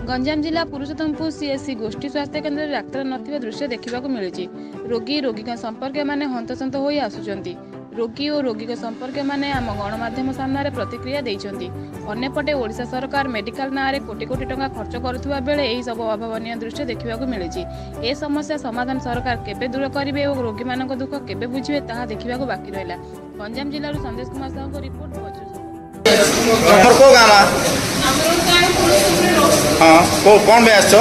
गंजाम जिला पुरुषोत्तमपुर सीएससी गोष्ठी स्वास्थ्य केन्द्र डाक्तर नथिबा दृश्य देखा मिलूँ। रोगी रोगी संपर्क मैंने हंतसंत हो आसुचंती। रोगी और रोगी संपर्क मैंने आम गणमाध्यम सामने प्रतिक्रिया देइछंती। अन्यपटे ओडिशा सरकार मेडिकल ना रे कोटी कोटी टंका खर्च करुवा बेले एही सब अभावनीय दृश्य देखा मिलूँ। ए समस्या समाधान सरकार केबे दूर करिवे और रोगी मानक दुख केबे बुझिवे ताहा देखा बाकी रहिला। गंजाम जिल्लार संदेश कुमार साहू रिपोर्ट। हाँ कौन आस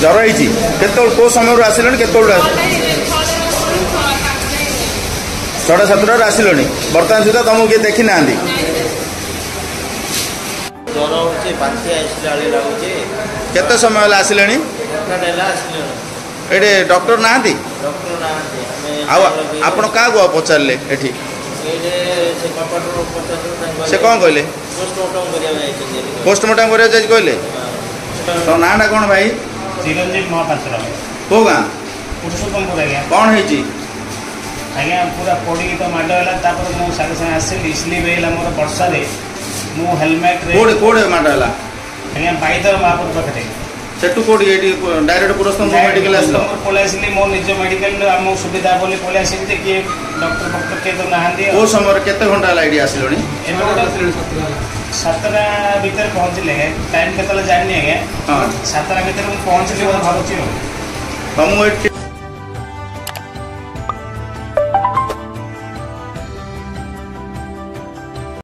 ज्वर है समय आसिल के 6:30 आसिल बर्तमान सुधा तुमको किए देखी ना केते समय आसिले ये डॉक्टर ना आपण क्या पचारे एठी से कौन कहले पोस्टमार्टम कर कहले तो नाटा कौन भाई चिरंजीव महापात्र को गाँ पुरुषोत्तमपुर आज्ञा कौन है आज्ञा पूरा पड़ी तो माड़ है मुझे सागे सागे आसली स्लीप है मोर वर्षा मु हेलमेट कोड़े माड़ है आज्ञा पाईधर महापुर पाखे सेठू कोड़ी डायरेक्ट पुरुषोत्तमपुर मेडिकल पलि मो निज मेडिकल आम सुविधा बोली पलि आसी किए डॉक्टर फक्टर किए तो ना को समय केते घंटा लाइट आसिल 7टा भितर पहुँचले टाइम के जानी आज्ञा 7टा भितर पहुँचली भावुँ तुम